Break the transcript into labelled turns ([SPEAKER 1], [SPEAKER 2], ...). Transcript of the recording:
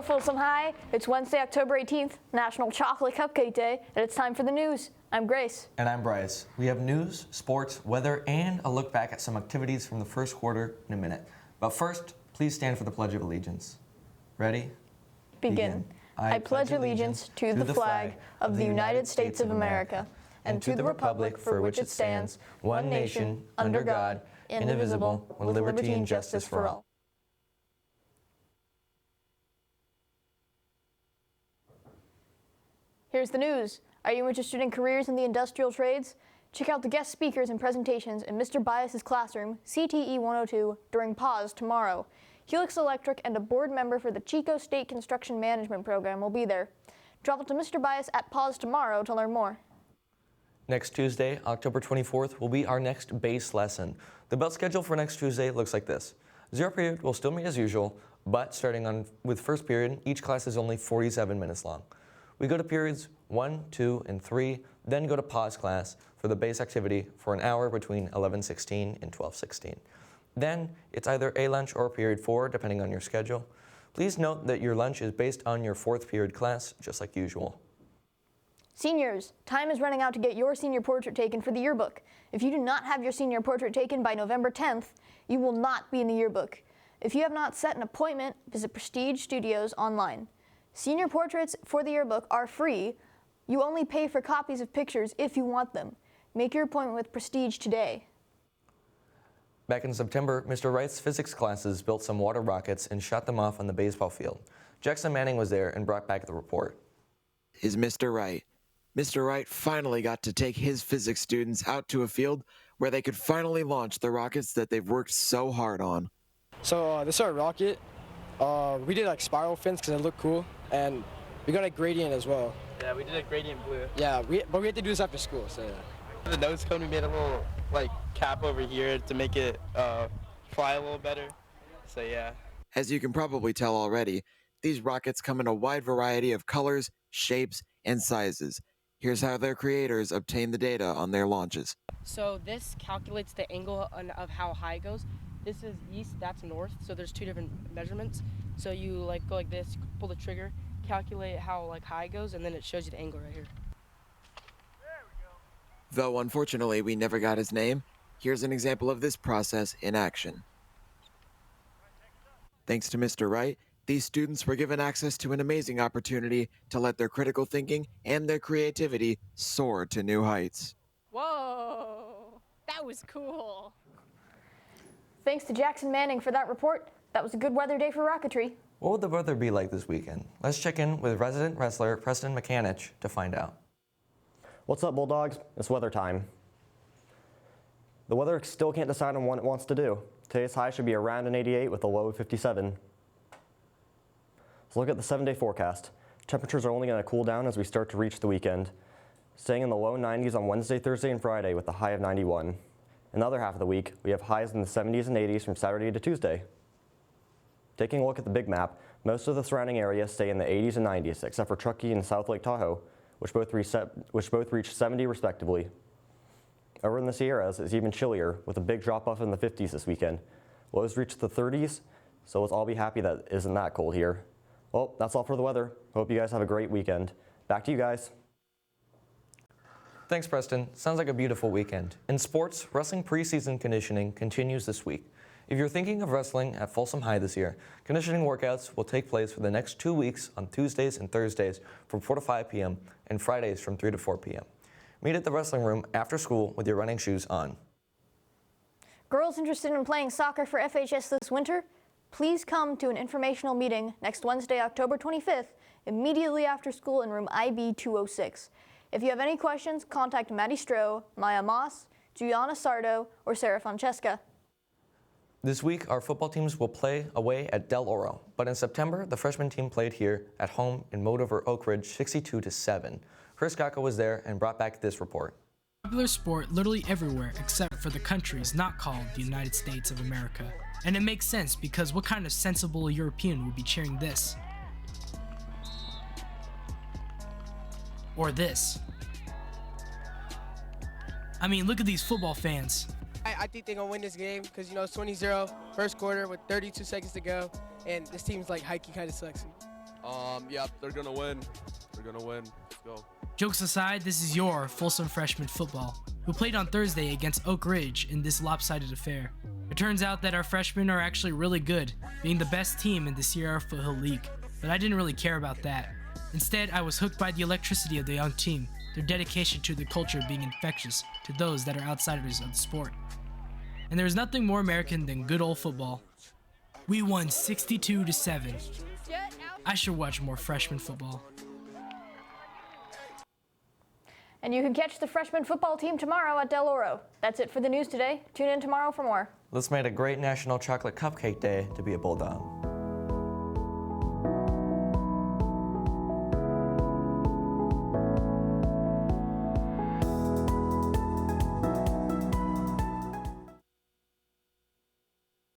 [SPEAKER 1] Folsom High. It's Wednesday, October 18th, National Chocolate Cupcake Day, and it's time for the news. I'm Grace.
[SPEAKER 2] And I'm Bryce. We have news, sports, weather, and a look back at some activities from the first quarter in a minute. But first, please stand for the Pledge of Allegiance. Ready?
[SPEAKER 1] Begin. I pledge allegiance to the flag of the United States of America and to the republic for which it stands, one nation, under God, indivisible, with liberty and justice for all. Here's the news. Are you interested in careers in the industrial trades? Check out the guest speakers and presentations in Mr. Bias's classroom, CTE 102, during Pause tomorrow. Helix Electric and a board member for the Chico State Construction Management Program will be there. Travel to Mr. Bias at Pause tomorrow to learn more.
[SPEAKER 2] Next Tuesday, October 24th, will be our next base lesson. The belt schedule for next Tuesday looks like this. Zero period will still meet as usual, but starting with first period, each class is only 47 minutes long. We go to periods 1, 2, and 3, then go to pause class for the base activity for an hour between 11:16 and 12:16. Then it's either a lunch or period 4, depending on your schedule. Please note that your lunch is based on your 4th period class, just like usual.
[SPEAKER 1] Seniors, time is running out to get your senior portrait taken for the yearbook. If you do not have your senior portrait taken by November 10th, you will not be in the yearbook. If you have not set an appointment, visit Prestige Studios online. Senior portraits for the yearbook are free. You only pay for copies of pictures if you want them. Make your appointment with Prestige today.
[SPEAKER 2] Back in September, Mr. Wright's physics classes built some water rockets and shot them off on the baseball field. Jackson Manning was there and brought back the report.
[SPEAKER 3] Is Mr. Wright. Mr. Wright finally got to take his physics students out to a field where they could finally launch the rockets that they've worked so hard on.
[SPEAKER 4] So this is our rocket. We did like spiral fins because it looked cool, and we got a gradient as well.
[SPEAKER 5] Yeah, we did a gradient blue.
[SPEAKER 4] Yeah, but we had to do this after school, so yeah.
[SPEAKER 5] The nose cone, we made a little like cap over here to make it fly a little better. So yeah.
[SPEAKER 3] As you can probably tell already, these rockets come in a wide variety of colors, shapes, and sizes. Here's how their creators obtain the data on their launches.
[SPEAKER 6] So this calculates the angle of how high it goes. This is east, that's north, so there's two different measurements. So you like go like this, pull the trigger, calculate how like high it goes, and then it shows you the angle right here.
[SPEAKER 3] Though unfortunately we never got his name, here's an example of this process in action. Thanks to Mr. Wright, these students were given access to an amazing opportunity to let their critical thinking and their creativity soar to new heights.
[SPEAKER 7] Whoa, that was cool.
[SPEAKER 1] Thanks to Jackson Manning for that report. That was a good weather day for rocketry.
[SPEAKER 2] What would the weather be like this weekend? Let's check in with resident wrestler Preston McCanich to find out.
[SPEAKER 8] What's up, Bulldogs? It's weather time. The weather still can't decide on what it wants to do. Today's high should be around an 88 with a low of 57. Let's look at the 7-day forecast. Temperatures are only going to cool down as we start to reach the weekend, staying in the low 90s on Wednesday, Thursday, and Friday with a high of 91. In the other half of the week, we have highs in the 70s and 80s from Saturday to Tuesday. Taking a look at the big map, most of the surrounding areas stay in the 80s and 90s, except for Truckee and South Lake Tahoe, which both reach 70 respectively. Over in the Sierras, it's even chillier, with a big drop-off in the 50s this weekend. Lows reach the 30s, so let's all be happy that it isn't that cold here. Well, that's all for the weather. Hope you guys have a great weekend. Back to you guys.
[SPEAKER 2] Thanks, Preston. Sounds like a beautiful weekend. In sports, wrestling preseason conditioning continues this week. If you're thinking of wrestling at Folsom High this year, conditioning workouts will take place for the next 2 weeks on Tuesdays and Thursdays from 4 to 5 p.m. and Fridays from 3 to 4 p.m. Meet at the wrestling room after school with your running shoes on.
[SPEAKER 1] Girls interested in playing soccer for FHS this winter? Please come to an informational meeting next Wednesday, October 25th, immediately after school in room IB 206. If you have any questions, contact Maddie Stroh, Maya Moss, Giuliana Sardo, or Sarah Francesca.
[SPEAKER 2] This week, our football teams will play away at Del Oro, but in September, the freshman team played here at home in Moat over Oak Ridge 62-7. Chris Gacco was there and brought back this report.
[SPEAKER 9] Popular sport literally everywhere except for the countries not called the United States of America. And it makes sense because what kind of sensible European would be cheering this? Or this? I mean, look at these football fans.
[SPEAKER 4] I think they're going to win this game because, you know, it's 20-0, first quarter with 32 seconds to go, and this team's like hikey kind of sucks.
[SPEAKER 10] Yep, they're going to win. They're going to win. Let's go.
[SPEAKER 9] Jokes aside, this is your Folsom freshman football, who played on Thursday against Oak Ridge in this lopsided affair. It turns out that our freshmen are actually really good, being the best team in the Sierra Foothill League, but I didn't really care about that. Instead, I was hooked by the electricity of the young team, their dedication to the culture being infectious to those that are outsiders of the sport. And there is nothing more American than good old football. We won 62-7. I should watch more freshman football.
[SPEAKER 1] And you can catch the freshman football team tomorrow at Del Oro. That's it for the news today. Tune in tomorrow for more.
[SPEAKER 2] Let's make it a great National Chocolate Cupcake Day to be a Bulldog.